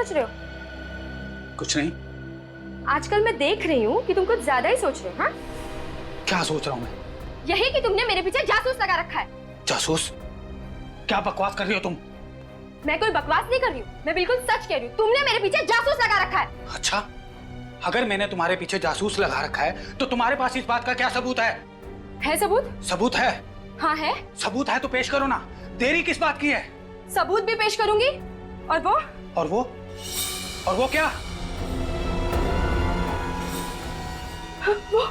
सोच रहे हो? कुछ नहीं। आजकल मैं देख रही हूँ कि तुम कुछ ज्यादा ही सोच रहे हो। हाँ, क्या सोच रहा हूँ मैं? यही कि तुमने मेरे पीछे जासूस लगा रखा है। जासूस? क्या बकवास कर रही हो तुम? मैं कोई बकवास नहीं कर रही हूँ, मैं बिल्कुल सच कह रही हूँ। तुमने मेरे पीछे जासूस लगा रखा है। अच्छा, अगर मैंने तुम्हारे पीछे जासूस लगा रखा है तो तुम्हारे पास इस बात का क्या सबूत है? है सबूत? सबूत है? हाँ है। सबूत है तो पेश करो ना, देरी किस बात की है? सबूत भी पेश करूंगी। और वो? और वो? और वो क्या? वो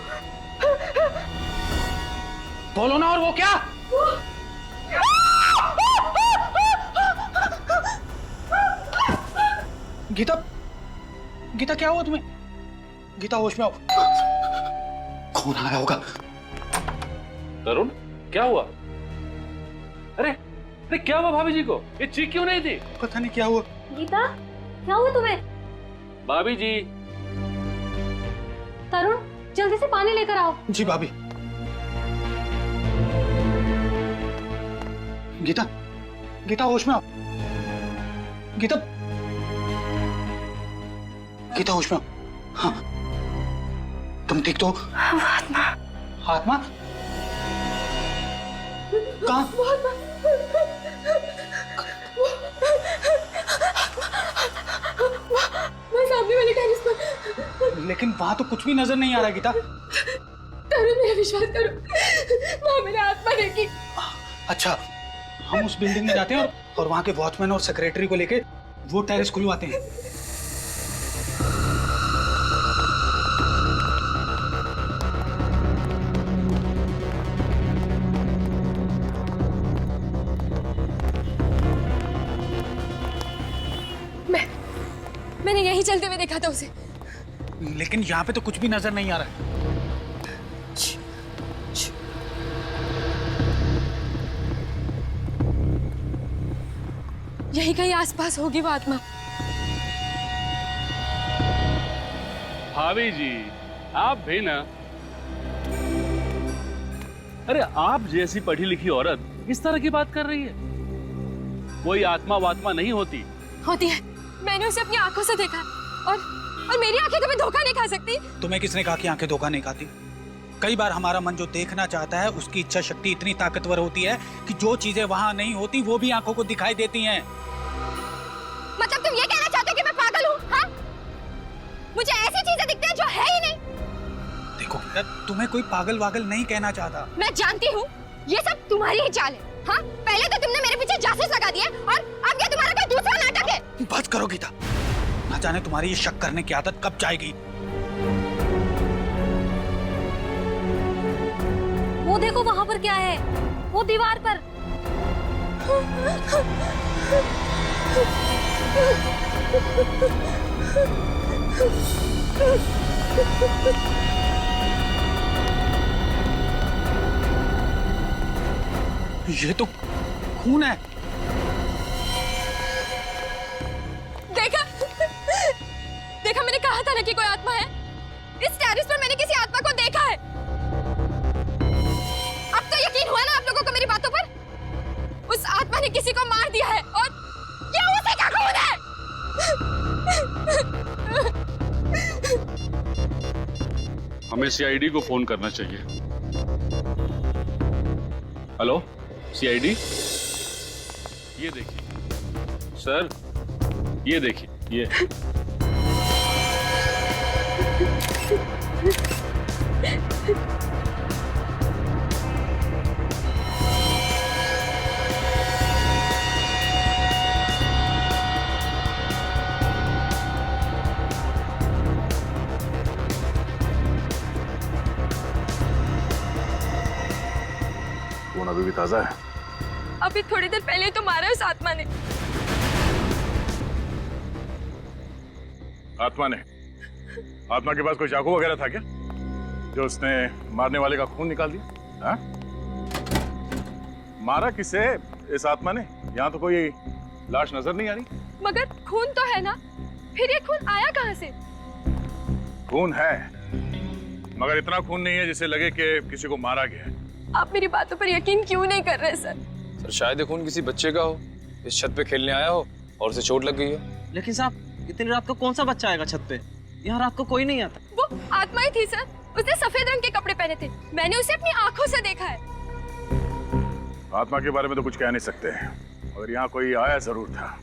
बोलो ना, और वो क्या? गीता, गीता क्या हुआ तुम्हें? गीता होश में आओ। कौन आया होगा? तरुण, क्या हुआ? अरे अरे क्या हुआ भाभी जी को? ये चीख क्यों नहीं थी? पता नहीं क्या हुआ। गीता, क्या हुआ तुम्हें? भाभी जी। तरुण, जल्दी से पानी लेकर आओ। जी भाभी। गीता, गीता होश में आओ। गीता, गीता होश में आओ। हाँ, तुम ठीक तो? आत्मा। आत्मा? कहाँ? सामने वाले टेरेस पर। लेकिन वहां तो कुछ भी नजर नहीं आ रहा गीता। तरुण, मेरा विश्वास करो, वहां मैंने आत्मा देखी। अच्छा, हम उस बिल्डिंग में जाते हैं और वहां के वॉचमैन और सेक्रेटरी को लेके वो टेरेस खुलवाते हैं। मैंने यही चलते हुए देखा था उसे। लेकिन यहाँ पे तो कुछ भी नजर नहीं आ रहा है। यही कहीं आसपास होगी वो आत्मा। भाभी जी, आप भी ना। अरे आप जैसी पढ़ी लिखी औरत इस तरह की बात कर रही है? कोई आत्मा वात्मा नहीं होती। होती है, मैंने उसे अपनी आंखों से देखा और मेरी आंखें कभी धोखा नहीं खा सकती। तुम्हें किसने कहा कि आंखें धोखा नहीं खाती? कई बार हमारा मन जो देखना चाहता है उसकी इच्छा शक्ति इतनी ताकतवर होती है कि जो चीजें वहां नहीं होती वो भी आंखों को दिखाई देती हैं। मतलब तुम ये कहना चाहते हो कि मैं पागल हूँ? हाँ? मुझे ऐसी चीजें दिखती हैं जो है ही नहीं। देखो, तुम्हें कोई पागल वागल नहीं कहना चाहता। मैं जानती हूँ ये सब तुम्हारी ही चाल है। हाँ? पहले तो तुमने मेरे पीछे जासूस लगा दिए और अब क्या तुम्हारा कोई दूसरा नाटक है? बस करो गीता, ना जाने तुम्हारी ये शक करने की आदत कब जाएगी। वो देखो वहां पर क्या है, वो दीवार पर। ये तो खून है। देखा, देखा, मैंने कहा था ना कि कोई आत्मा है। इस टेरेस पर मैंने किसी आत्मा को देखा है। अब तो यकीन हुआ ना आप लोगों को मेरी बातों पर? उस आत्मा ने किसी को मार दिया है और ये उसी का खून है। हमें सीआईडी को फोन करना चाहिए। हेलो सीआईडी, ये देखिए सर, ये देखिए ये। खून अभी भी ताजा है। अभी थोड़ी देर पहले तो मारा उस आत्मा ने। आत्मा ने? आत्मा के पास कोई चाकू वगैरह था क्या जो उसने मारने वाले का खून निकाल दिया? हाँ? मारा किसे इस आत्मा ने? यहाँ तो कोई लाश नजर नहीं आ रही। मगर खून तो है ना, फिर ये खून आया कहाँ से? खून है, मगर इतना खून नहीं है जिससे लगे कि किसी को मारा गया है। आप मेरी बातों पर यकीन क्यों नहीं कर रहे सर? सर शायद ये खून किसी बच्चे का हो, इस छत पे खेलने आया हो और उसे चोट लग गई हो। लेकिन साहब इतनी रात को कौन सा बच्चा आएगा छत पे? यहाँ रात को कोई नहीं आता। वो आत्मा ही थी सर, उसने सफेद रंग के कपड़े पहने थे, मैंने उसे अपनी आंखों से देखा है। आत्मा के बारे में तो कुछ कह नहीं सकते, और यहाँ कोई आया जरूर था।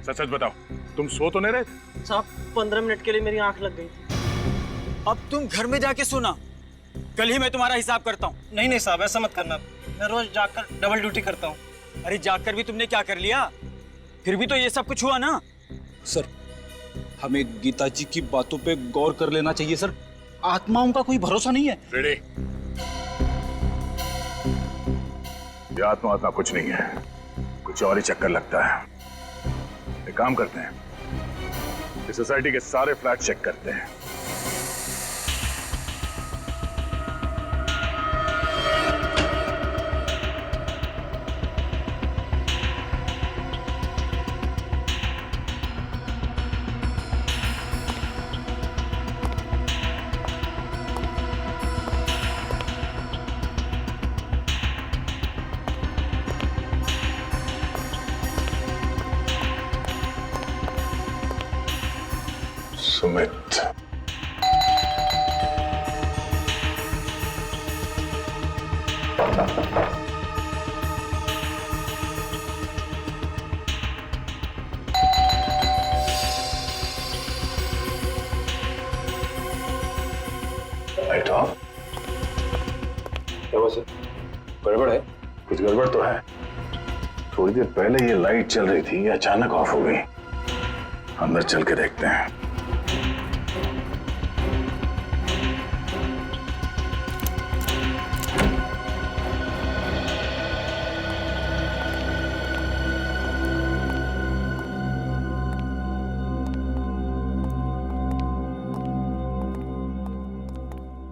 सच सच बताओ, तुम सो तो नहीं रहे थे? साहब 15 मिनट के लिए मेरी आंख लग गई। अब तुम घर में जाके सोना, कल ही मैं तुम्हारा हिसाब करता हूँ। नहीं साहब, ऐसा मत करना, मैं रोज जाकर डबल ड्यूटी करता हूँ। अरे जाकर भी तुमने क्या कर लिया? फिर भी तो ये सब कुछ हुआ ना। सर, हमें गीता जी की बातों पे गौर कर लेना चाहिए सर। आत्माओं का कोई भरोसा नहीं है। रेडी? ये आत्मा कुछ नहीं है, कुछ और ही चक्कर लगता है। एक काम करते हैं, इस सोसाइटी के सारे फ्लैट चेक करते हैं। Sumit, light of. क्या हुआ सर? गड़बड़ है? कुछ गड़बड़ तो है। थोड़ी देर पहले ये लाइट चल रही थी, ये अचानक ऑफ हो गई। अंदर चल के देखते हैं।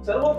सर वो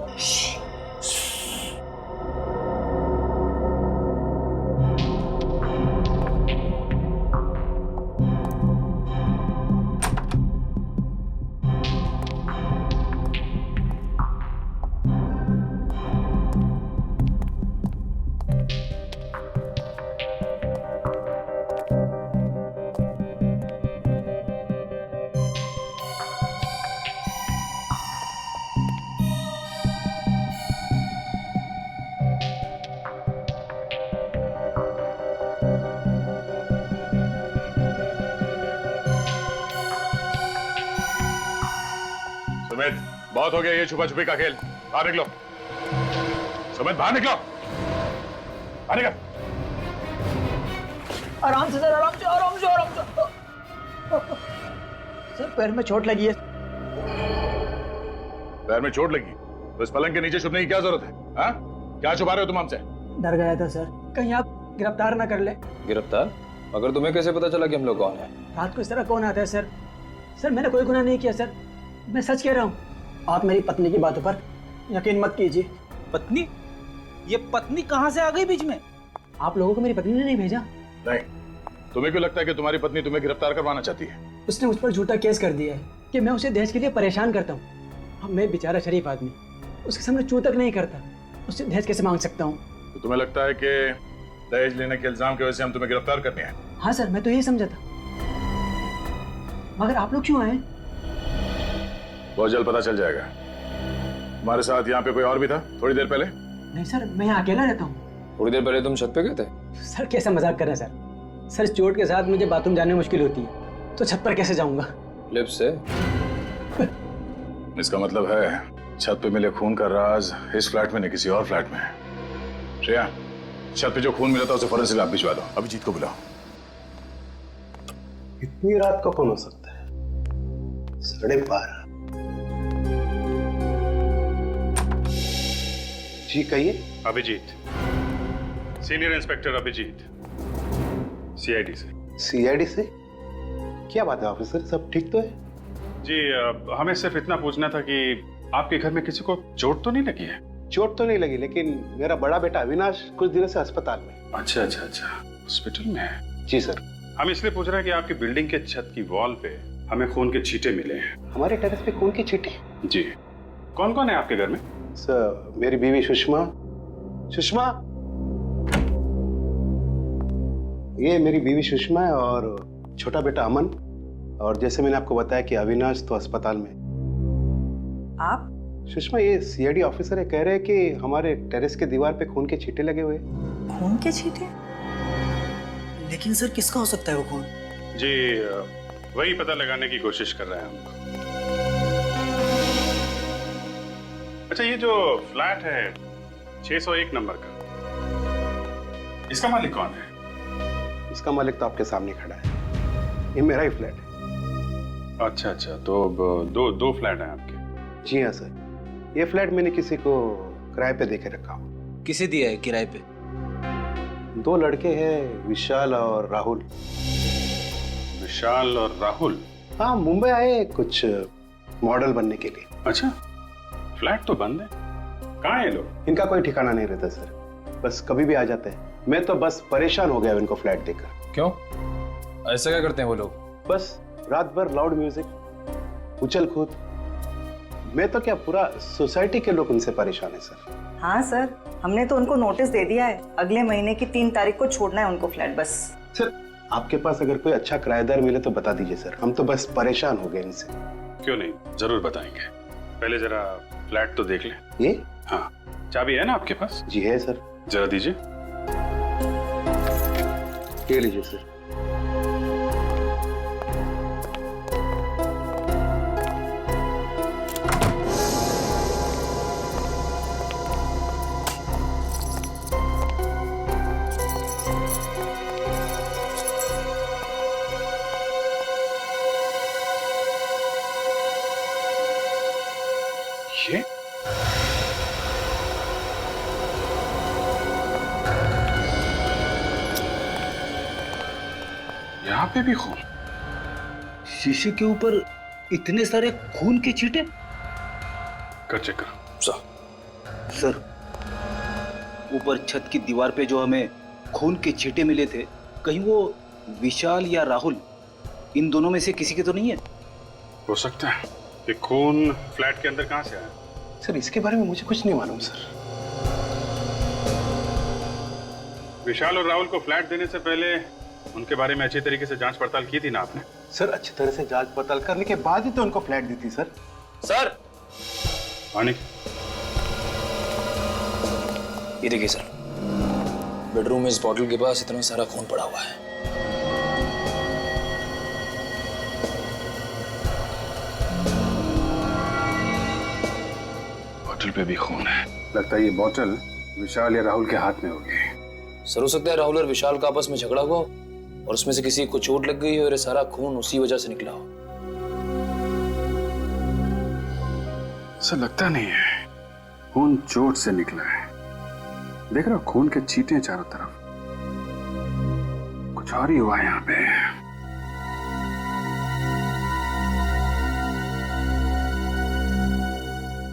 सुमित, बहुत हो गया ये छुपा छुपी का खेल। बाहर निकलो। सुमित, बाहर निकलो। बाहर निकल। आराम से सर, आराम से, आराम से, आराम से। सर पैर में चोट लगी है। पैर में चोट लगी तो इस पलंग के नीचे छुपने की क्या जरूरत है? हाँ? क्या छुपा रहे हो तुम हमसे? डर गया था सर, कहीं आप गिरफ्तार ना कर ले। गिरफ्तार? मगर तुम्हें कैसे पता चला कि हम लोग कौन है? रात को इस तरह कौन आता है सर? सर मैंने कोई गुनाह नहीं किया सर, मैं सच कह रहा हूँ। आप मेरी पत्नी की बातों पर यकीन मत कीजिए। पत्नी? ये पत्नी कहाँ से आ गई बीच में? आप लोगों को मेरी पत्नी ने नहीं भेजा। नहीं, तुम्हें क्यों लगता है कि तुम्हारी पत्नी तुम्हें गिरफ्तार करवाना चाहती है? उसने मुझ पर झूठा केस कर दिया है कि मैं उसे दहेज के लिए परेशान करता हूँ। अब मैं बेचारा शरीफ आदमी उसके सामने चू तक नहीं करता, उससे दहेज कैसे मांग सकता हूँ? तो तुम्हें लगता है कि दहेज लेने के इल्जाम की वजह से हम तुम्हें गिरफ्तार करने आए? हाँ सर, मैं तो यही समझा था। मगर आप लोग क्यों आए? बहुत जल्द पता चल जाएगा। हमारे साथ यहाँ पे कोई और भी था थोड़ी देर पहले? नहीं सर, मैं यहाँ अकेला रहता हूँ। थोड़ी देर पहले तुम छत पे गए थे? सर कैसा मजाक कर रहे हैं सर? सर चोट के साथ मुझे बाथरूम जाने में मुश्किल होती है, तो छत पर कैसे जाऊंगा? लिफ्ट से? इसका मतलब है छत पे मिले खून का राज इस फ्लैट में नहीं किसी और फ्लैट में है। श्रेया, छत पे जो खून मिला था उसे फॉरेंसिक लैब भिजवा दो। अभिजीत को बुलाओ। इतनी रात को कौन हो सकता है? 12:30। जी कहिए। Abhijit, senior inspector Abhijit, CID से। सीआईडी से? क्या बात है ऑफिसर, सब ठीक तो है? जी हमें सिर्फ इतना पूछना था कि आपके घर में किसी को चोट तो नहीं लगी है? चोट तो नहीं लगी, लेकिन मेरा बड़ा बेटा अविनाश कुछ दिनों से अस्पताल में। अच्छा, हॉस्पिटल में है? जी सर। हम इसलिए पूछ रहे हैं कि आपकी बिल्डिंग के छत की वॉल पे हमें खून के छींटे मिले हैं। हमारे टेरेस पे खून की छींटे? जी। कौन कौन है आपके घर में? सर मेरी बीवी सुषमा, ये मेरी बीवी सुषमा है, और छोटा बेटा अमन, और जैसे मैंने आपको बताया कि अविनाश तो अस्पताल में। आप? सुषमा, ये सीआईडी ऑफिसर है, कह रहे हैं कि हमारे टेरेस के दीवार पे खून के छींटे लगे हुए हैं। खून के छींटे? लेकिन सर किसका हो सकता है वो खून? जी वही पता लगाने की कोशिश कर रहे हैं हम। अच्छा, ये जो फ्लैट है 601 नंबर का, इसका मालिक कौन है? इसका मालिक तो आपके सामने खड़ा है, ये मेरा ही फ्लैट है। अच्छा अच्छा, तो अब दो फ्लैट हैं आपके? जी हाँ सर, ये फ्लैट मैंने किसी को किराए पे देके रखा हूँ। किसे दिया है किराए पे? 2 लड़के हैं, विशाल और राहुल। विशाल और राहुल? हाँ, मुंबई आए कुछ मॉडल बनने के लिए। अच्छा, फ्लैट तो बंद है, कहाँ है लोग? इनका कोई ठिकाना नहीं रहता सर, बस कभी भी आ जाते हैं। मैं तो बस परेशान हो गया इनको फ्लैट देखकर। क्यों, ऐसा क्या करते हैं वो लोग? बस रात भर लाउड म्यूजिक, उछल कूद। मैं तो क्या, पूरा सोसाइटी के लोग उनसे परेशान है सर। हाँ सर, हमने तो उनको नोटिस दे दिया है, अगले महीने की 3 तारीख को छोड़ना है उनको फ्लैट बस। सर, आपके पास अगर कोई अच्छा किराएदार मिले तो बता दीजिए सर, हम तो बस परेशान हो गए इनसे। क्यों नहीं, जरूर बताएंगे। पहले जरा फ्लैट तो देख ले। ये? हाँ, चाबी है ना आपके पास? जी है सर। जरा दीजिए। ये लीजिए सर। ये यहाँ पे भी खून? शीशे के ऊपर इतने सारे खून के छींटे? कर चेक करो। सर, ऊपर छत की दीवार पे जो हमें खून के छींटे मिले थे, कहीं वो विशाल या राहुल, इन दोनों में से किसी के तो नहीं है? हो सकता है। ये खून फ्लैट के अंदर कहाँ से आया? सर, इसके बारे में मुझे कुछ नहीं मालूम सर। विशाल और राहुल को फ्लैट देने से पहले उनके बारे में अच्छी तरीके से जांच पड़ताल की थी ना आपने? सर, अच्छी तरह से जांच पड़ताल करने के बाद ही तो उनको फ्लैट दी थी सर। सर, मानिक, ये देखिए सर, बेडरूम में इस बॉटल के पास इतना सारा खून पड़ा हुआ है। बोतल पे भी खून है। लगता है ये बोतल विशाल या राहुल के हाथ में होगी। सर, हो सकता है राहुल और विशाल का आपस में झगड़ा हुआ हो और उसमें से किसी को चोट लग गई हो और ये सारा खून उसी वजह से निकला हो। ऐसा लगता नहीं है, खून चोट से निकला है। देख रहा खून के छींटे चारों तरफ। कुछ और ही हुआ है यहाँ पे।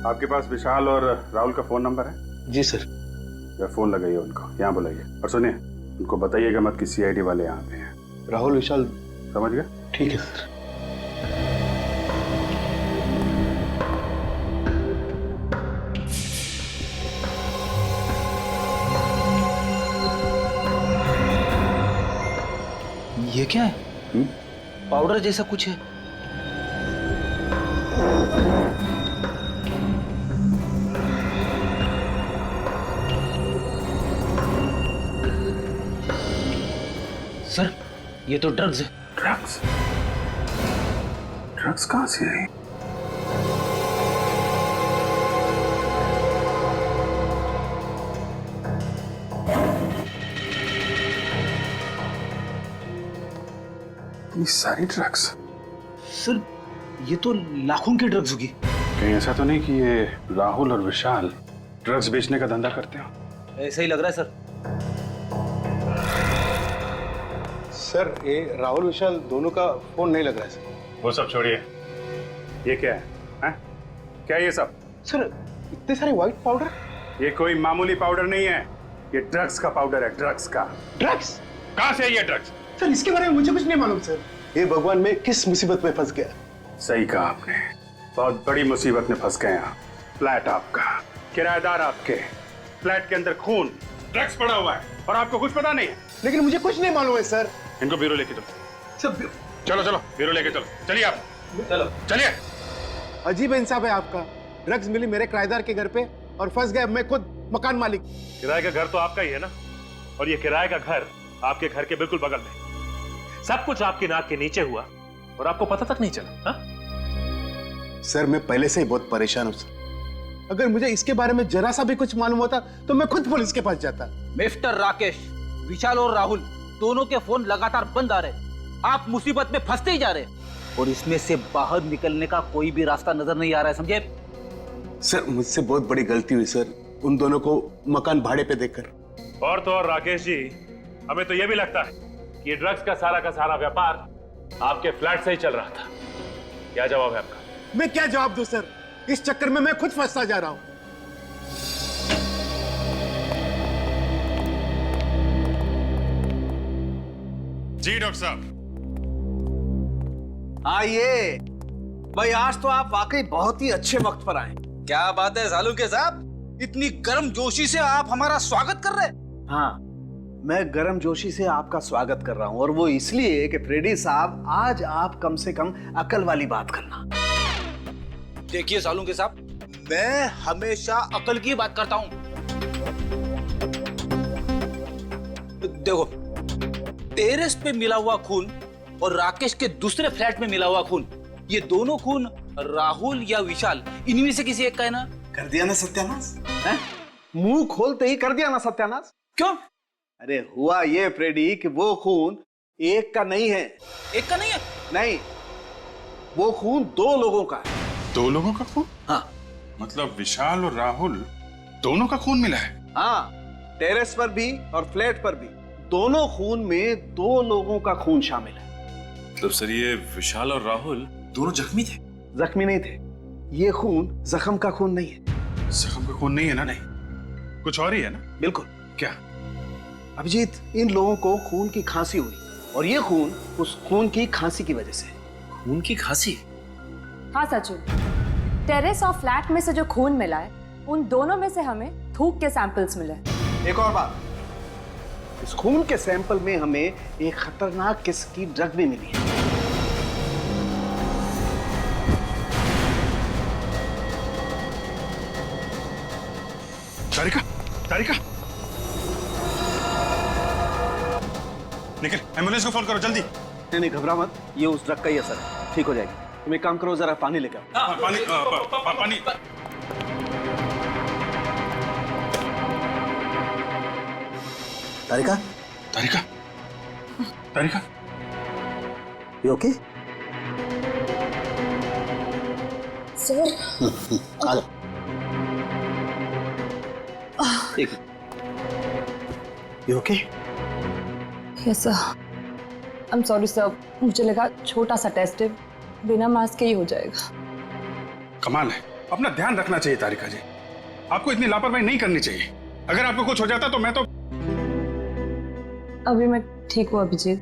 आपके पास विशाल और राहुल का फोन नंबर है? जी सर। या फोन लगाइए उनको, यहाँ बुलाइए। और सुनिए, उनको बताइएगा मत कि सीआईडी वाले यहाँ पे हैं। राहुल विशाल, समझ गए? ठीक है सर। ये क्या है? पाउडर जैसा कुछ है। सर, ये तो ड्रग्स है। ड्रग्स? ड्रग्स कहाँ से आई? ये सारी ड्रग्स? सर, ये तो लाखों की ड्रग्स होगी। कहीं ऐसा तो नहीं कि ये राहुल और विशाल ड्रग्स बेचने का धंधा करते हो? ऐसा ही लग रहा है सर। सर, ये राहुल विशाल दोनों का फोन नहीं लग रहा है सर। वो सब छोड़िए, ये क्या है? हैं? क्या है ये सब? सर, इतने सारे व्हाइट पाउडर? ये कोई मामूली पाउडर नहीं है, ये ड्रग्स का पाउडर है। ड्रग्स का। ड्रग्स? कहाँ से है ये ड्रग्स? सर, इसके बारे में मुझे कुछ नहीं मालूम सर। ये भगवान, मैं किस मुसीबत में फंस गया। सही कहा आपने, बहुत बड़ी मुसीबत में फंस गए आप। फ्लैट आपका, किराएदार आपके, फ्लैट के अंदर खून, ड्रग्स पड़ा हुआ है और आपको कुछ पता नहीं है। लेकिन मुझे कुछ नहीं मालूम है सर। इनको ब्यूरो लेके दो। सर, चलो चलो वीरू लेके चलो, चलिए आप, चलो चलिए। अजीब इंसाफ है आपका। ड्रग्स मिली मेरे किराएदार के घर पे और फंस गए मैं खुद मकान मालिक। किराए का घर तो आपका ही है ना, और ये किराए का घर आपके घर के बिल्कुल बगल में। सब कुछ आपकी नाक के नीचे हुआ और आपको पता तक नहीं चला। हा? सर मैं पहले से ही बहुत परेशान हूं सर। अगर मुझे इसके बारे में जरा सा भी कुछ मालूम होता तो मैं खुद पुलिस के पास जाता। मिस्टर राकेश, विशाल और राहुल दोनों के फोन लगातार बंद आ रहे। आप मुसीबत में फंसते ही जा रहे और इसमें से बाहर निकलने का कोई भी रास्ता नजर नहीं आ रहा है, समझे? सर मुझसे बहुत बड़ी गलती हुई सर, उन दोनों को मकान भाड़े पे देकर। और तो और राकेश जी, हमें तो यह भी लगता है कि ये ड्रग्स का सारा व्यापार आपके फ्लैट से ही चल रहा था। क्या जवाब है आपका? मैं क्या जवाब दूं सर, इस चक्कर में मैं खुद फंसता जा रहा हूं। जी डॉक्टर साहब। आइए भाई, आज तो आप वाकई बहुत ही अच्छे वक्त पर आए। क्या बात है सालू के साहब, इतनी गर्मजोशी से आप हमारा स्वागत कर रहे हैं? हाँ, मैं गर्मजोशी से आपका स्वागत कर रहा हूं, और वो इसलिए कि फ्रेडी साहब आज आप कम से कम अकल वाली बात करना। देखिए सालू के साहब, मैं हमेशा अकल की बात करता हूं। देखो, टेरेस पे मिला हुआ खून और राकेश के दूसरे फ्लैट में मिला हुआ खून, ये दोनों खून राहुल या विशाल, इनमें से किसी एक का है ना? कर दिया ना सत्यानाश? मुंह खोलते ही कर दिया ना सत्यानाश? क्यों? अरे हुआ ये फ्रेडी कि वो खून एक का नहीं है। एक का नहीं है? नहीं, वो खून दो लोगों का है। दो लोगों का खून? हाँ। मतलब विशाल और राहुल दोनों का खून मिला है? हाँ, टेरेस पर भी और फ्लैट पर भी दोनों खून में दो लोगों का खून शामिल है। मतलब सर ये विशाल और राहुल दोनों जख्मी थे? जख्मी नहीं थे, ये खून जख्म का खून नहीं है। जख्म का खून नहीं है ना? नहीं, कुछ और ही है ना? बिल्कुल। क्या? अभिजीत, इन लोगों को खून की खांसी हुई और ये खून उस खून की खांसी की वजह से। खून की खांसी? हाँ सचिन, टेरेस और फ्लैट में से जो खून मिला है, उन दोनों में से हमें थूक के सैंपल्स मिले। एक और बात, इस खून के सैंपल में हमें एक खतरनाक किस्म की ड्रग भी मिली है। तारिका, तारिका, निकल, एम्बुलेंस को फोन करो जल्दी। नहीं घबरा मत, ये उस ड्रग का ही असर है, ठीक हो जाएगी। तुम एक काम करो, जरा पानी लेकर आओ। पानी, पानी। तारिका, तारिका, तारिका, यू ओके? सर, आ जाओ। ठीक, you okay? Yes sir. I am sorry sir, मुझे लगा छोटा सा टेस्ट है, बिना मास्क के ही हो जाएगा। कमाल है, अपना ध्यान रखना चाहिए तारिका जी, आपको इतनी लापरवाही नहीं करनी चाहिए। अगर आपको कुछ हो जाता तो मैं तो। अभी मैं ठीक हूँ अभिजीत,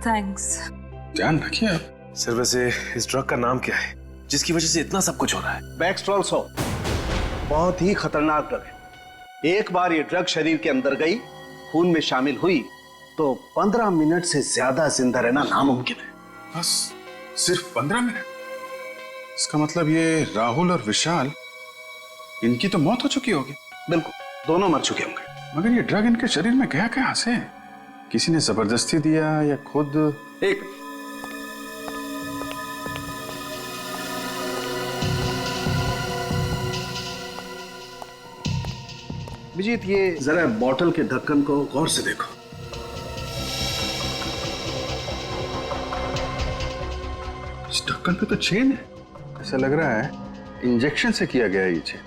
थैंक्स। ध्यान रखिए आप। सर वैसे इस ड्रग का नाम क्या है जिसकी वजह से इतना सब कुछ हो रहा है? बैक्सट्रॉल 100 बहुत ही खतरनाक ड्रग है। एक बार ये ड्रग शरीर के अंदर गई, खून में शामिल हुई, तो 15 मिनट से ज्यादा जिंदा रहना नामुमकिन है। बस सिर्फ 15 मिनट? इसका मतलब ये राहुल और विशाल, इनकी तो मौत हो चुकी होगी। बिल्कुल, दोनों मर चुके होंगे। मगर ये ड्रग इनके शरीर में गया कहां से? किसी ने जबरदस्ती दिया या खुद? एक विजीत, ये जरा बॉटल के ढक्कन को गौर से देखो। इस ढक्कन पे तो चेन है, ऐसा लग रहा है इंजेक्शन से किया गया ये चेन।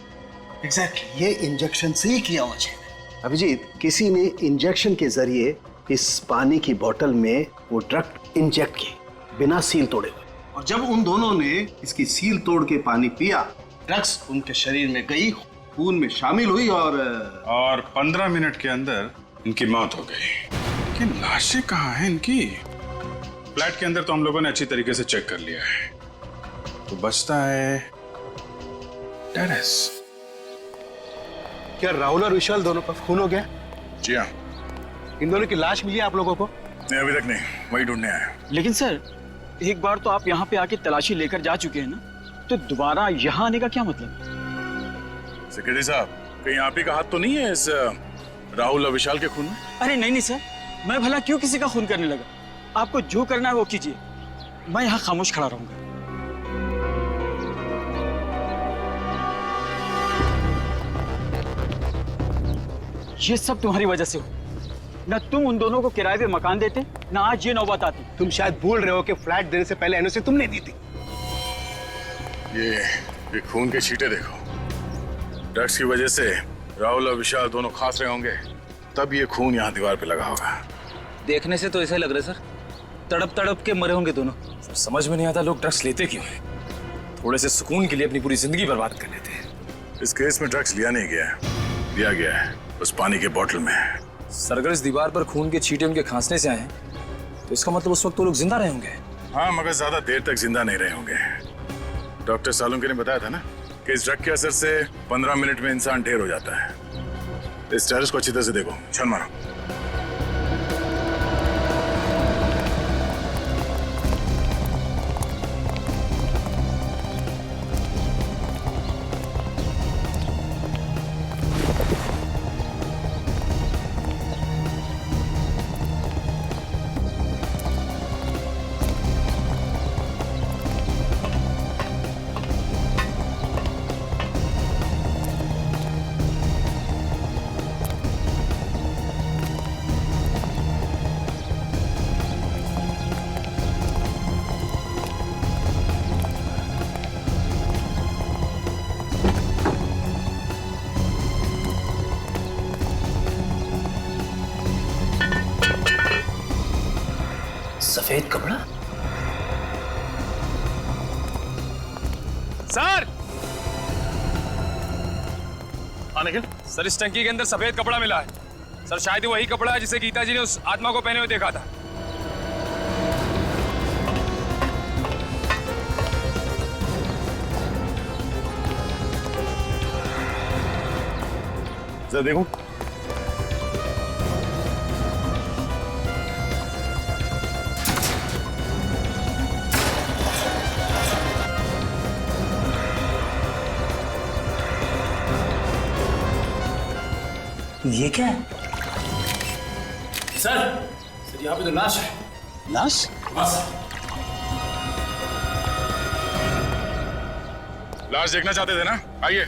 एग्जैक्टली, ये इंजेक्शन से ही किया हुआ चेन है। अभिजीत, किसी ने इंजेक्शन के जरिए इस पानी की बोतल में वो ड्रग इंजेक्ट की, बिना सील तोड़े हुए, और जब उन दोनों ने इसकी सील तोड़ के पानी पिया, ड्रग्स उनके शरीर में गई, खून में शामिल हुई और 15 मिनट के अंदर इनकी मौत हो गई। लेकिन लाशें कहाँ हैं इनकी? फ्लैट के अंदर तो हम लोगों ने अच्छी तरीके से चेक कर लिया है, तो बचता है टेरेस। क्या राहुल और विशाल दोनों का खून हो गया? जी हाँ। इन दोनों की लाश मिली आप लोगों को? नहीं अभी तक नहीं, वही ढूंढने आया। लेकिन सर, एक बार तो आप यहाँ पे आके तलाशी लेकर जा चुके हैं ना, तो दोबारा यहाँ आने का क्या मतलब? सेक्रेटरी साहब, कहीं आप ही का हाथ तो नहीं है इस राहुल और विशाल के खून में? अरे नहीं नहीं सर, मैं भला क्यों किसी का खून करने लगा? आपको जो करना है वो कीजिए, मैं यहाँ खामोश खड़ा रहूंगा। ये सब तुम्हारी वजह से हो। ना तुम उन दोनों को किराए पे मकान देते, ना आज ये नौबत आती। तुम शायद भूल रहे हो कि फ्लैट देने से पहले एनओसी तुमने दी थी। ये खून के छींटे देखो। ड्रग्स की वजह से राहुल और विशाल दोनों खास रहे होंगे, तब ये खून यहाँ दीवार पे लगा होगा। देखने से तो ऐसा लग रहा है सर, तड़प तड़प के मरे होंगे दोनों। सर समझ में नहीं आता लोग ड्रग्स लेते क्यों हैं? थोड़े से सुकून के लिए अपनी पूरी जिंदगी बर्बाद कर लेते हैं। इस केस में ड्रग्स लिया नहीं गया है, लिया गया है उस पानी के बोतल में। सर अगर इस दीवार पर खून के छींटे उनके खांसने से आए हैं, तो इसका मतलब उस वक्त वो लोग जिंदा रहे होंगे। हाँ, मगर ज्यादा देर तक जिंदा नहीं रहे होंगे। डॉक्टर सालुंके ने बताया था ना कि इस ड्रग के असर से 15 मिनट में इंसान ढेर हो जाता है। इस टेरेस को अच्छी तरह से देखो, छन मारो। सफेद कपड़ा? सर! हाँ निखिल, सर इस टंकी के अंदर सफेद कपड़ा मिला है। सर शायद ही वही कपड़ा है जिसे गीता जी ने उस आत्मा को पहने हुए देखा था। जरा देखो। ये क्या है? सर यहाँ पे तो लाश है। लाश? बस। लाश देखना चाहते थे ना? आइए।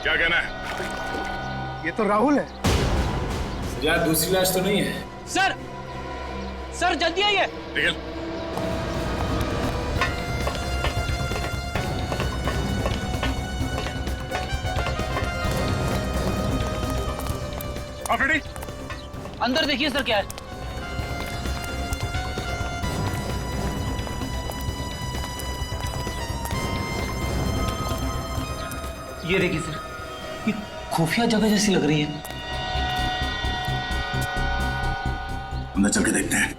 क्या कहना है? ये तो राहुल है। यार दूसरी लाश तो नहीं है। सर, सर जल्दी आइए। निखिल, रेडी? अंदर देखिए सर क्या है। ये देखिए सर, ये खुफिया जगह जैसी लग रही है। अंदर चल के देखते हैं।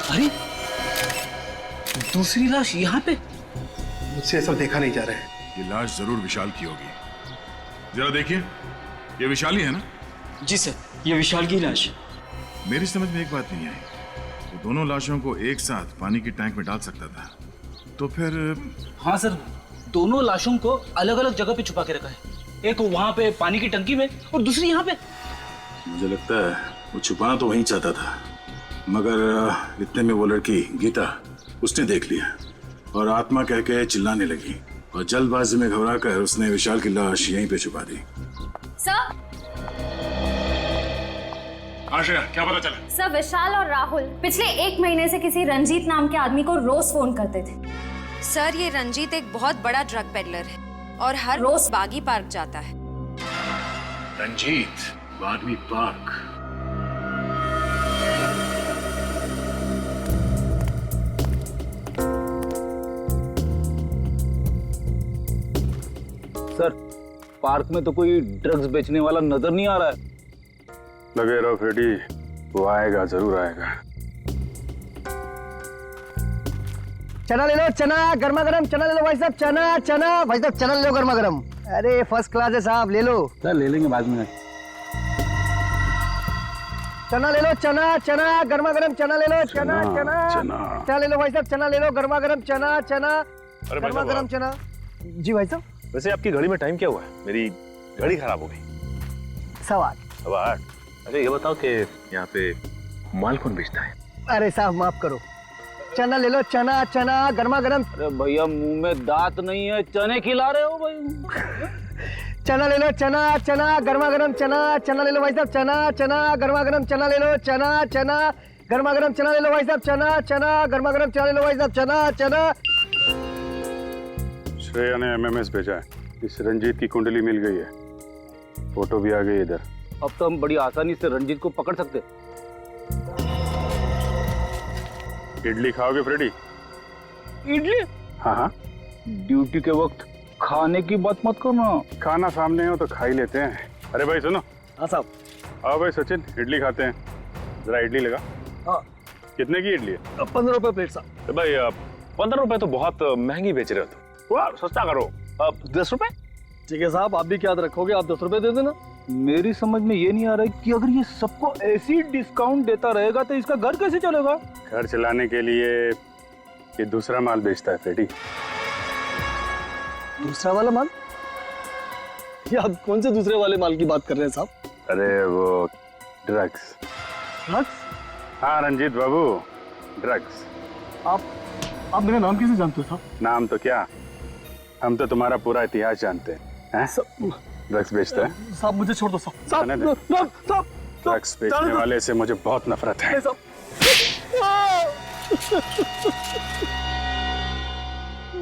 अरे दूसरी लाश यहाँ पे? मुझसे सब देखा नहीं जा रहा है। ये लाश जरूर विशाल की होगी। जरा देखिए, ये विशाल ही है ना? जी सर, ये विशाल की लाश। मेरी समझ में एक बात नहीं आई, वो दोनों लाशों को एक साथ पानी की टैंक में डाल सकता था, तो फिर? हाँ सर, दोनों लाशों को अलग अलग जगह पे छुपा के रखा है। एक वहां पे पानी की टंकी में और दूसरी यहाँ पे। मुझे लगता है वो छुपाना तो वहीं चाहता था, मगर इतने में वो लड़की गीता उसने देख लिया और आत्मा कह के चिल्लाने लगी और जल्दबाजी में घबराकर उसने विशाल की लाश यहीं पे छुपा दी। सर, आशा, क्या पता चला? सर, विशाल और राहुल पिछले 1 महीने से किसी रंजीत नाम के आदमी को रोज फोन करते थे। सर ये रंजीत एक बहुत बड़ा ड्रग पेडलर है और हर रोज बागी पार्क जाता है। Ranjit Bagwe park? Sir, park में तो कोई ड्रग्स बेचने वाला नजर नहीं आ रहा है। लगे रहो फ्रेडी, वो आएगा, जरूर आएगा। चना ले लो, चना गर्मा गर्म चना ले लो भाई साहब, चना चना भाई साहब, चना ले लो गर्मा गर्म। अरे फर्स्ट क्लास है साहब, ले लो। सर ले लेंगे बाद में। चना ले लो, चना चना गर्मा गर्म चना ले लो, चना चना चना ले लो भाई साहब, चना ले लो गर्मा गर्म, चना चना गर्मा गर्म चना। जी भाई साहब। वैसे आपकी घड़ी में टाइम क्या हुआ है? मेरी घड़ी खराब हो गई। 8:15। अच्छा ये बताओ कि यहाँ पे माल कौन बेचता है? अरे साहब माफ करो, चना ले लो, चना चना गर्मा गर्म। अरे भैया मुंह में दांत नहीं है, चने खिला रहे हो भाई। चना ले लो, चना चना गर्मा गर्म चना, चना ले लो भाई साहब, चना चना गर्मा गर्म चना ले लो, चना चना गर्मा गर्म चना ले लो भाई साहब, चना चना गर्मा गर्म चना ले लो भाई साहब, चना चना। श्रेया ने एमएमएस भेजा है, इस रंजीत की कुंडली मिल गई है, फोटो भी आ गई इधर। अब तो हम बड़ी आसानी से रंजीत को पकड़ सकते। इडली खाओगे फ्रेडी? इडली? हाँ हाँ, ड्यूटी के वक्त खाने की बात मत करना। खाना सामने हो तो खा ही लेते हैं। अरे भाई सुनो। हाँ साहब। आओ भाई सचिन, इडली खाते हैं। जरा इडली लगा। हाँ। कितने की इडली है? 15 रुपए प्लेट साहब। भाई 15 रुपए तो बहुत महंगी बेच रहे हो, थोड़ा सस्ता करो। 10 रुपए? ठीक है साहब, आप भी क्या रखोगे, आप 10 रुपए दे देना। मेरी समझ में ये नहीं आ रहा है कि अगर ये सबको ऐसी डिस्काउंट देता रहेगा तो इसका घर कैसे चलेगा? घर चलाने के लिए ये दूसरा माल बेचता है फ्रेडी। दूसरा वाला माल? ये आप कौन से दूसरे वाले माल की बात कर रहे हैं साहब? अरे वो ड्रग्स। ड्रग्स? हाँ रंजीत बाबू, ड्रग्स। आप मेरा नाम कैसे जानते हो साहब? नाम तो क्या, हम तो तुम्हारा पूरा इतिहास जानते हैं। ड्रग्स बेचता है साहब, मुझे छोड़ दो साहब। साहब ड्रग्स बेचने वाले से मुझे बहुत नफरत है।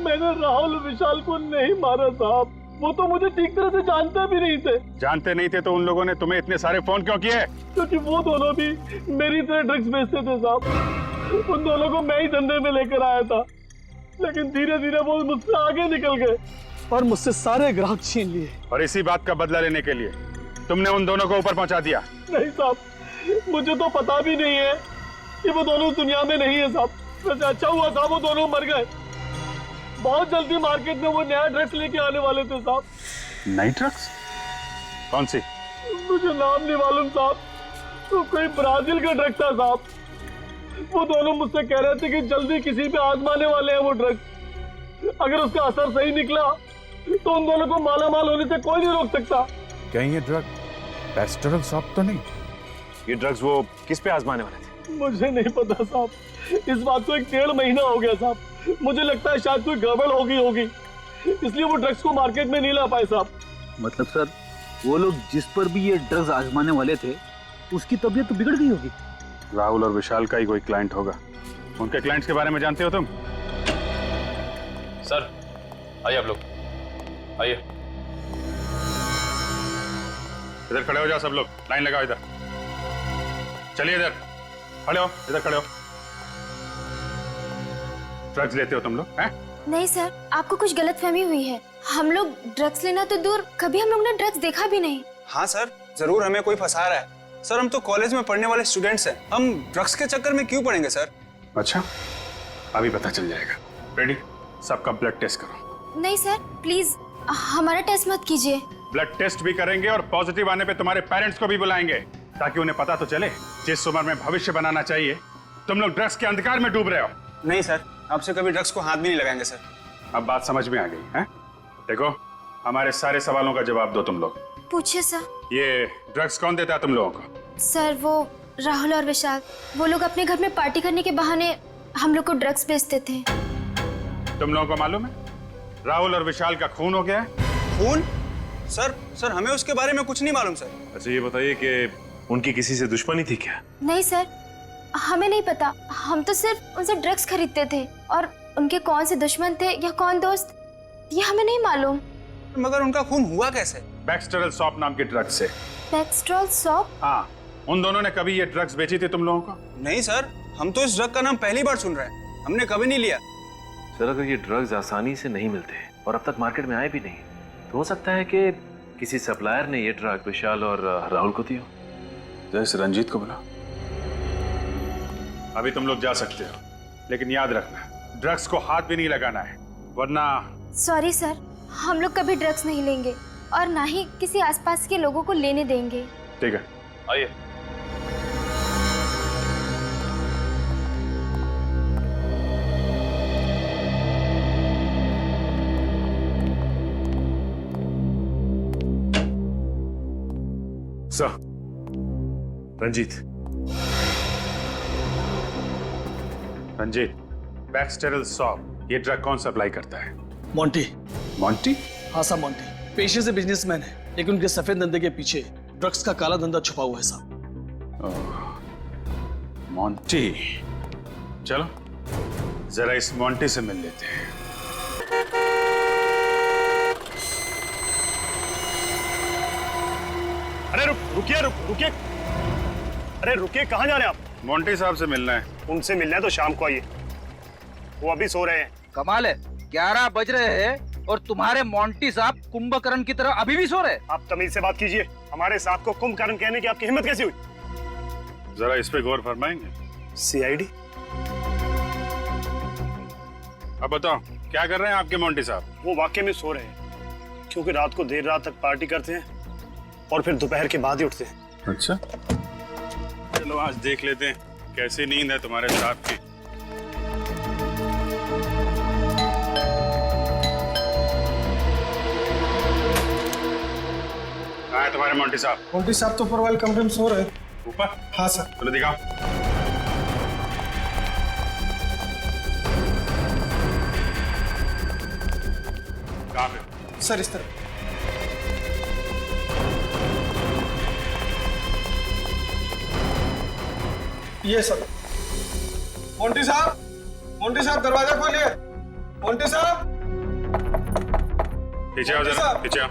मैंने राहुल विशाल को नहीं मारा साहब, वो तो मुझे ठीक तरह से जानते भी नहीं थे। जानते नहीं थे तो उन लोगों ने तुम्हें इतने सारे फोन क्यों किए? क्योंकि वो दोनों भी मेरी तरह ड्रग्स बेचते थे साहब। उन दोनों को मैं ही धंधे में लेकर आया था, लेकिन धीरे धीरे वो मुझसे आगे निकल गए और मुझसे सारे ग्राहक छीन लिए। और इसी बात का बदला लेने के लिए तुमने उन दोनों को ऊपर पहुंचा दिया? नहीं साहब, मुझे तो पता भी नहीं है कि वो दोनों दुनिया में नहीं है साहब। वैसे अच्छा हुआ था वो दोनों मर गए। बहुत जल्दी मार्केट में वो नया ड्रग्स लेके आने वाले थे साहब। नई ड्रग्स? कौन सी? मुझे नाम नहीं मालूम साहब, तो कोई ब्राजील का ड्रग था साहब। वो दोनों मुझसे कह रहे थे कि जल्दी किसी पे आजमाने वाले हैं वो ड्रग्स। अगर उसका असर सही निकला तो उन दोनों को मालामाल होने से कोई नहीं रोक सकता। कहीं ये ड्रग पेस्टरल सॉप तो नहीं? ये ड्रग्स वो किस पे आजमाने वाले थे? मुझे नहीं पता साहब, इस बात को 1.5 महीना हो गया साहब। मुझे लगता है शायद कोई गड़बड़ हो गई होगी, इसलिए वो ड्रग्स को मार्केट में नहीं ला पाए साहब। मतलब सर, वो लोग जिस पर भी ये ड्रग्स आजमाने वाले थे उसकी तबीयत तो बिगड़ गई होगी। राहुल और विशाल का ही कोई क्लाइंट होगा। उनके क्लाइंट्स के बारे में जानते हो तुम? सर आइए आप लोग, आइए। इधर खड़े हो जाओ सब लोग, लाइन लगाओ इधर। चलिए इधर खड़े हो, इधर खड़े हो। ड्रग्स लेते हो तुम लोग हैं? नहीं सर, आपको कुछ गलतफहमी हुई है। हम लोग ड्रग्स लेना तो दूर, कभी हम लोग ने ड्रग्स देखा भी नहीं। हाँ सर, जरूर हमें कोई फंसा रहा है। सर हम तो कॉलेज में पढ़ने वाले स्टूडेंट्स हैं, हम ड्रग्स के चक्कर में क्यों पड़ेंगे सर? अच्छा, अभी पता चल जाएगा। रेडी, सबका ब्लड टेस्ट करो। नहीं सर, प्लीज हमारा टेस्ट मत कीजिए। ब्लड टेस्ट भी करेंगे और पॉजिटिव आने पे तुम्हारे पेरेंट्स को भी बुलाएंगे, ताकि उन्हें पता तो चले जिस उम्र में भविष्य बनाना चाहिए तुम लोग ड्रग्स के अंधकार में डूब रहे हो। नहीं सर, आपसे कभी ड्रग्स को हाथ भी नहीं लगाएंगे सर। अब बात समझ में आ गई है? देखो, हमारे सारे सवालों का जवाब दो तुम लोग। पूछिए सर। ये ड्रग्स कौन देता है तुम लोगों को? सर वो राहुल और विशाल, वो लोग अपने घर में पार्टी करने के बहाने हम लोग को ड्रग्स बेचते थे। तुम लोगों को मालूम है राहुल और विशाल का खून हो गया है? खून? सर हमें उसके बारे में कुछ नहीं मालूम सर। अच्छा ये बताइए कि उनकी किसी से दुश्मनी थी क्या? नहीं सर, हमें नहीं पता। हम तो सिर्फ उनसे ड्रग्स खरीदते थे, और उनके कौन से दुश्मन थे या कौन दोस्त, ये हमें नहीं मालूम। मगर उनका खून हुआ कैसे? बैक्सटेरल सॉप नाम के ड्रग्स से। बैक्सटेरल सॉप? हाँ, उन दोनों ने कभी ये ड्रग्स बेची थी तुम लोगों को? नहीं सर, हम तो इस ड्रग का नाम पहली बार सुन रहे हैं, हमने कभी नहीं लिया। सर अगर ये ड्रग्स आसानी से नहीं मिलते और अब तक मार्केट में आए भी नहीं, तो हो सकता है कि किसी सप्लायर ने ये ड्रग विशाल और राहुल को दिया। जैसे रंजीत को बुला। अभी तुम लोग जा सकते हो, लेकिन याद रखना ड्रग्स को हाथ भी नहीं लगाना है, वरना। सॉरी सर, हम लोग कभी ड्रग्स नहीं लेंगे और ना ही किसी आसपास के लोगों को लेने देंगे। ठीक है, आइए। सर, रंजीत बैक्सटेरल सॉप, ये ड्रग कौन सप्लाई करता है? मोंटी। मोंटी? हाँ साहब, मोंटी पेशे से बिजनेसमैन है, लेकिन उनके सफेद धंधे के पीछे ड्रग्स का काला धंधा छुपा हुआ है साहब। मोंटी, चलो जरा इस मोंटी से मिल लेते हैं। अरे रुकिए रुकिए, अरे रुकिए, कहाँ जा रहे हैं आप? मोंटी साहब से मिलना है। उनसे मिलना है तो शाम को आइए, वो अभी सो रहे हैं। कमाल है, 11 बज रहे हैं और तुम्हारे मोंटी साहब कुंभकर्ण की तरह अभी भी सो रहे। आप तमीज से बात कीजिए, हमारे साहब को कुंभकर्ण कहने की आपकी हिम्मत कैसी हुई? जरा इस पे गौर फरमाएंगे? सीआईडी। अब बताओ क्या कर रहे हैं आपके मोंटी साहब? वो वाकई में सो रहे हैं, क्योंकि रात को देर रात तक पार्टी करते हैं और फिर दोपहर के बाद ही उठते हैं। अच्छा, चलो आज देख लेते हैं कैसी नींद है तुम्हारे साहब की। कहाँ है तुम्हारे मोंटी साहब? मोंटी साहब तो ऊपर वाले कमरे में सो रहे हैं। ऊपर? हाँ सर। चलो दिखाओ। कहाँ पे? सर इस तरह। ये सर। मोंटी साहब दरवाजा खोलिए। मोंटी साहब, पीछे आओ जरा, पीछे आओ।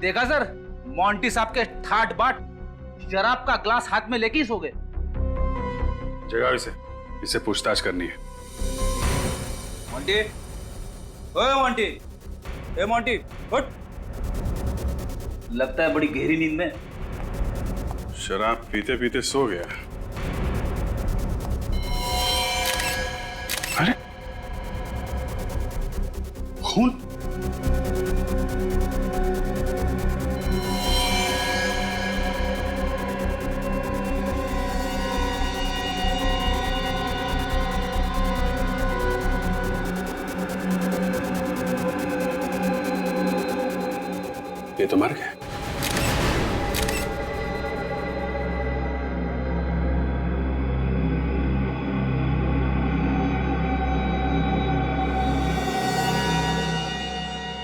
देखा सर, मोंटी साहब के ठाट बाट शराब का ग्लास हाथ में लेके ही सो गए। जगाओ इसे पूछताछ करनी है। मोंटी, ओए मोंटी, ए मोंटी, उठ। लगता है बड़ी गहरी नींद में। शराब पीते पीते सो गया। अरे खून! ये तो मर गया।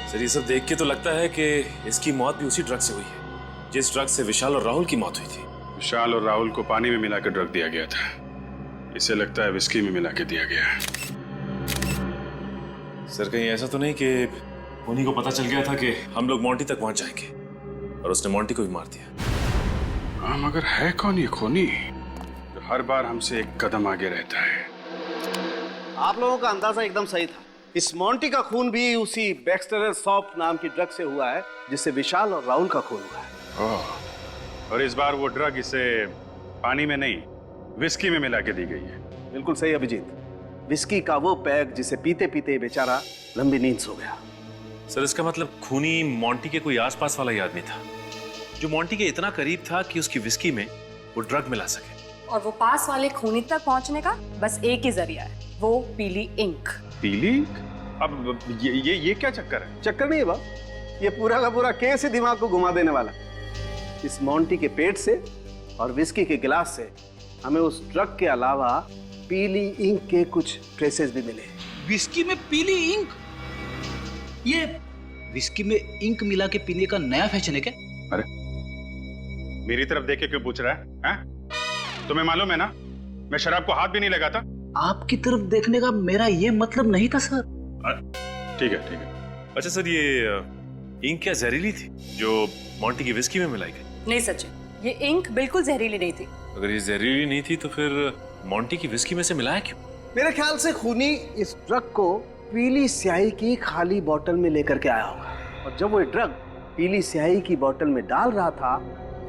सर, ये सब देख के तो लगता है कि इसकी मौत भी उसी ड्रग से हुई है जिस ड्रग से विशाल और राहुल की मौत हुई थी। विशाल और राहुल को पानी में मिलाकर ड्रग दिया गया था। इसे लगता है विस्की में मिला के दिया गया। सर, कहीं ऐसा तो नहीं कि उन्हीं को पता चल गया था कि हम लोग मोंटी तक पहुंच जाएंगे और उसने मोंटी को भी मार दिया? हाँ, मगर है कौन ये खूनी जो हर बार हमसे एक कदम आगे रहता है? आप लोगों का अंदाजा एकदम सही था। इस मोंटी का खून भी उसी बैक्सटेरल सॉप नाम की ड्रग से हुआ है जिससे विशाल और राहुल का खून हुआ है। ओह, और इस बार वो ड्रग इसे पानी में नहीं विस्की में मिला के दी गई है। बिल्कुल सही अभिजीत, विस्की का वो पैक जिसे पीते पीते बेचारा लंबी नींद सो गया। सर, इसका मतलब खूनी मोंटी के कोई आसपास वाला ही आदमी था जो मोंटी के इतना करीब था कि उसकी विस्की में वो ड्रग मिला सके। और वो पास वाले खूनी तक पहुंचने का बस एक ही जरिया है, वो पीली इंक। पीली इंक? अब ये क्या चक्कर है? चक्कर नहीं है बाप, ये पूरा का पूरा केस ही दिमाग को घुमा देने वाला। इस मोंटी के पेट से और विस्की के गिलास से हमें उस ड्रग के अलावा पीली इंक के कुछ ट्रेसेस भी मिले। विस्की में पीली इंक? ये विस्की में इंक मिला के पीने का नया फैशन है क्या? अरे मेरी तरफ देख के क्यों पूछ रहा है? तुम्हें मालूम है ना, मैं शराब को हाथ भी नहीं लगाता। आपकी तरफ देखने का मेरा ये मतलब नहीं था सर। ठीक है, ठीक है। अच्छा सर, ये इंक क्या जहरीली थी जो मोंटी की विस्की में मिलाई गई? नहीं सचिन, ये इंक बिल्कुल जहरीली नहीं थी। अगर ये जहरीली नहीं थी तो फिर मोंटी की विस्की में से मिलाया क्यों? मेरे ख्याल से खूनी इस ड्रग को पीली स्याही की खाली बोतल में लेकर के आया होगा, और जब वो ये ड्रग पीली स्याही की बोतल में डाल रहा था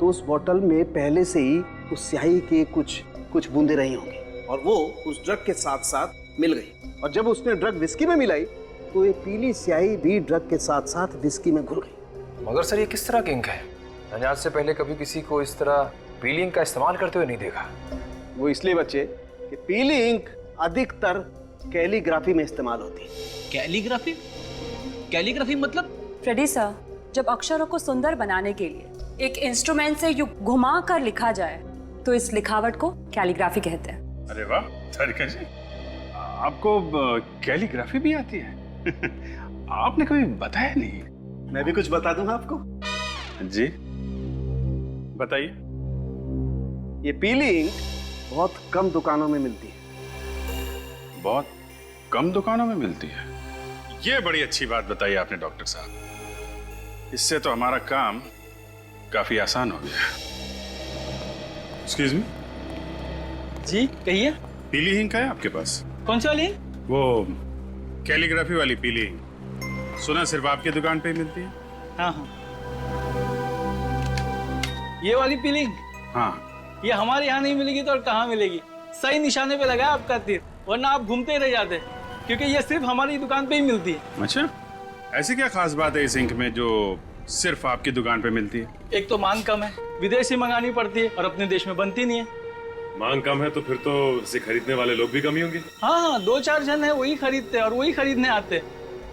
तो उस बोतल में पहले से ही उस स्याही के कुछ बूंदे रही होंगी और वो उस ड्रग के साथ साथ मिल गई, और जब उसने ड्रग विस्की में मिलाई तो ये पीली स्याही भी ड्रग के साथ साथ विस्की में घुल गई। मगर सर ये किस तरह की इंक है? मैंने आज से पहले कभी किसी को इस तरह पीली इंक का इस्तेमाल करते हुए नहीं देखा। वो इसलिए बच्चे कि पीली इंक अधिकतर कैलीग्राफी में इस्तेमाल होती है। कैलीग्राफी? कैलीग्राफी मतलब? फ्रेडी सर, जब अक्षरों को सुंदर बनाने के लिए एक इंस्ट्रूमेंट से यूं घुमा कर लिखा जाए तो इस लिखावट को कैलीग्राफी कहते हैं। अरे वाह तारिका जी, आपको कैलीग्राफी भी आती है? आपने कभी बताया नहीं। मैं भी कुछ बता दूं आपको? जी बताइए। ये पीली इंक बहुत कम दुकानों में मिलती है। बहुत कम दुकानों में मिलती है? ये बड़ी अच्छी बात बताई आपने डॉक्टर साहब, इससे तो हमारा काम काफी आसान हो गया। Excuse me. जी कहिए। पीली इंक है आपके पास? कौन सी वाली? वो कैलीग्राफी वाली पीली इंक। सुना सिर्फ आपकी दुकान पे ही मिलती है? हाँ हाँ, ये वाली पीली इंक? हाँ। ये हमारे यहाँ नहीं मिलेगी तो और कहाँ मिलेगी? सही निशाने पे लगा आपका तीर, वरना आप घूमते ही रह जाते, क्योंकि ये सिर्फ हमारी दुकान पे ही मिलती है। अच्छा, ऐसी क्या खास बात है इस इंक में जो सिर्फ आपकी दुकान पे मिलती है? एक तो मांग कम है, विदेशी मंगानी पड़ती है और अपने देश में बनती नहीं है। मांग कम है तो फिर तो इसे खरीदने वाले लोग भी कम ही होंगे। हाँ, 2-4 जन है वही खरीदते और वही खरीदने आते।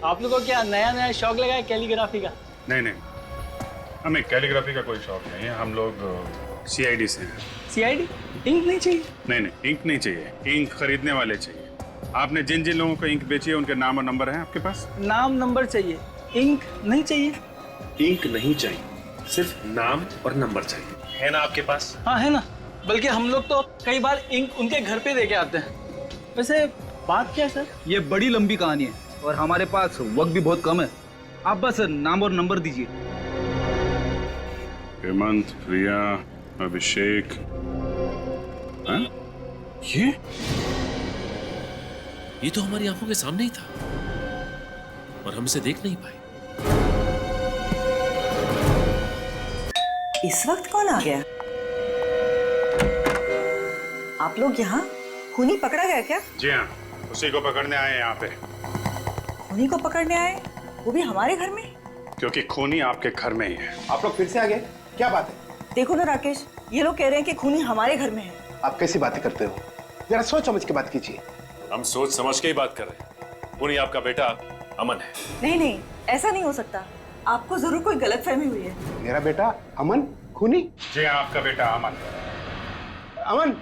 आप लोगों को क्या नया नया शौक लगा है कैलीग्राफी का? नहीं नहीं, हमें कैलीग्राफी का कोई शौक नहीं है, हम लोग CID से हैं। CID? इंक नहीं चाहिए? नहीं नहीं, इंक नहीं चाहिए, इंक खरीदने वाले चाहिए। आपने जिन जिन लोगों को इंक बेची है उनके नाम और नंबर हैं आपके पास? नाम नंबर चाहिए, इंक नहीं चाहिए। इंक नहीं चाहिए, सिर्फ नाम और नंबर चाहिए, है ना आपके पास? हाँ है ना, बल्कि हम लोग तो कई बार इंक उनके घर पे देके आते हैं। वैसे बात क्या है सर? ये बड़ी लंबी कहानी है और हमारे पास वक्त भी बहुत कम है, आप बस नाम और नंबर दीजिए। हेमंत, प्रिया, अभिषेक। हाँ? ये तो हमारी आंखों के सामने ही था और हम इसे देख नहीं पाए। इस वक्त कौन आ गया? आप लोग यहाँ? खूनी पकड़ा गया क्या? जी हाँ, उसी को पकड़ने आए हैं यहाँ पे। खूनी को पकड़ने आए, वो भी हमारे घर में? क्योंकि खूनी आपके घर में ही है। आप लोग फिर से आ गए, क्या बात है? देखो ना राकेश, ये लोग कह रहे हैं कि खूनी हमारे घर में है। आप कैसी बातें करते हो? जरा सोच समझ के बात कीजिए। हम सोच समझ के ही बात कर रहे हैं। खूनी आपका बेटा अमन है। नहीं नहीं, ऐसा नहीं हो सकता, आपको जरूर कोई गलतफहमी हुई है। मेरा बेटा अमन खूनी? जी हाँ, आपका बेटा अमन। अमन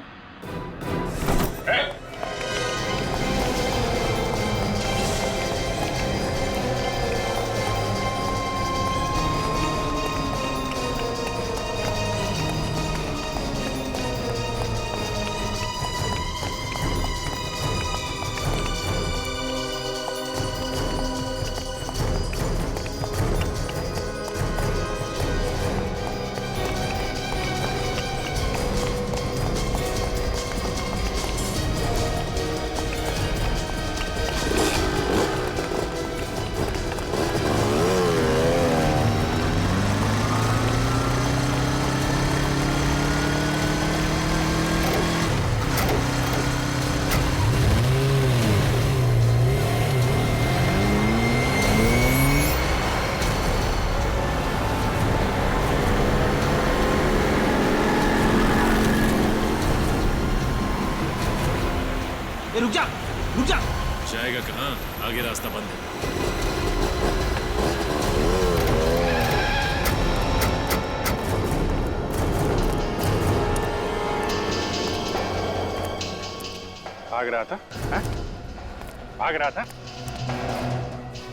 रुक जा, रुक जा। जाएगा कहाँ? आगे रास्ता बंद है। भाग रहा था? हा? भाग रहा था?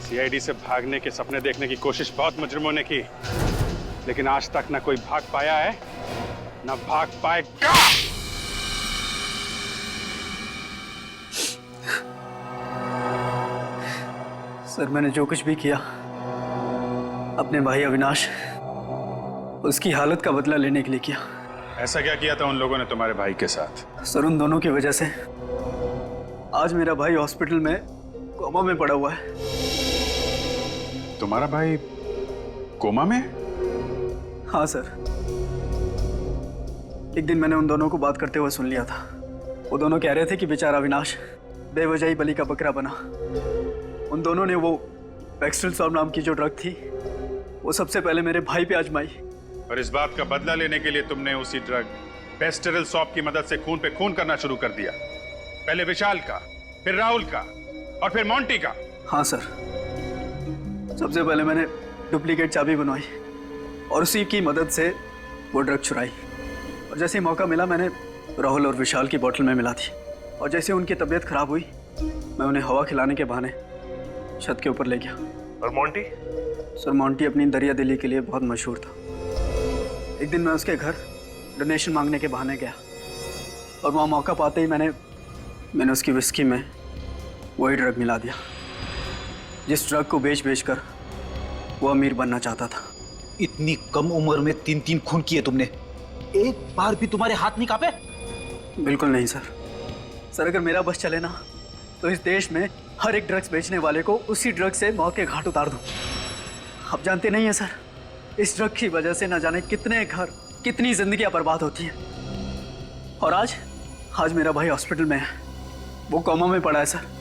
CID से भागने के सपने देखने की कोशिश बहुत मुजरिमों ने की, लेकिन आज तक ना कोई भाग पाया है ना भाग पाएगा। सर, मैंने जो कुछ भी किया अपने भाई अविनाश, उसकी हालत का बदला लेने के लिए किया। ऐसा क्या किया था उन लोगों ने तुम्हारे भाई के साथ? सर, उन दोनों की वजह से आज मेरा भाई हॉस्पिटल में कोमा में पड़ा हुआ है। तुम्हारा भाई कोमा में? हाँ सर। एक दिन मैंने उन दोनों को बात करते हुए सुन लिया था। वो दोनों कह रहे थे कि बेचारा अविनाश बेवजह ही बलि का बकरा बना। उन दोनों ने वो पेक्स्ट्रल सॉल्व नाम की जो ड्रग थी वो सबसे पहले मेरे भाई पे आजमाई। और इस बात का बदला लेने के लिए तुमने उसी ड्रग पेस्टेरल सॉप की मदद से खून पे खून करना शुरू कर दिया। पहले विशाल का, फिर राहुल का और फिर मोंटी का। हाँ सर। सबसे पहले मैंने डुप्लीकेट चाबी बनवाई और उसी की मदद से वो ड्रग चुराई। और जैसे ही मौका मिला मैंने राहुल और विशाल की बोतल में मिला दी। और जैसे उनकी तबीयत खराब हुई मैं उन्हें हवा खिलाने के बहाने छत के ऊपर ले गया। और मोंटी? सर मोंटी अपनी दरिया दिली के लिए बहुत मशहूर था। एक दिन मैं उसके घर डोनेशन मांगने के बहाने गया और वहाँ मौका पाते ही मैंने उसकी विस्की में वही ड्रग मिला दिया जिस ड्रग को बेच कर वो अमीर बनना चाहता था। इतनी कम उम्र में 3-3 खून किए तुमने, एक बार भी तुम्हारे हाथ नहीं कांपे? बिल्कुल नहीं सर। सर अगर मेरा बस चले ना तो इस देश में हर एक ड्रग्स बेचने वाले को उसी ड्रग से मौत के घाट उतार दूं। आप जानते नहीं है सर, इस ड्रग की वजह से न जाने कितने घर, कितनी जिंदगियां बर्बाद होती हैं। और आज मेरा भाई हॉस्पिटल में है, वो कोमा में पड़ा है सर।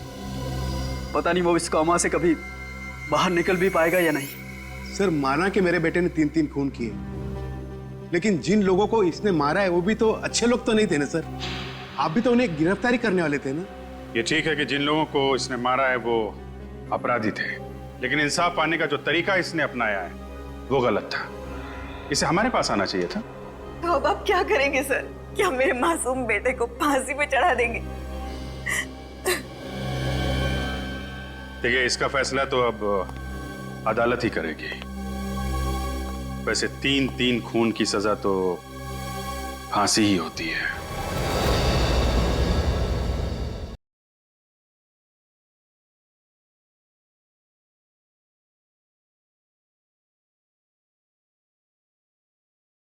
पता नहीं वो इस कोमा से कभी बाहर निकल भी पाएगा या नहीं। सर माना कि मेरे बेटे ने 3-3 खून किए, लेकिन जिन लोगों को इसने मारा है वो भी तो अच्छे लोग तो नहीं थे ना सर। आप भी तो उन्हें गिरफ्तारी करने वाले थे ना। ये ठीक है कि जिन लोगों को इसने मारा है वो अपराधी थे, लेकिन इंसाफ पाने का जो तरीका इसने अपनाया है वो गलत था। इसे हमारे पास आना चाहिए था। तो अब आप क्या करेंगे सर? क्या मेरे मासूम बेटे को फांसी पे चढ़ा देंगे? देखिए इसका फैसला तो अब अदालत ही करेगी। वैसे 3-3 खून की सजा तो फांसी ही होती है।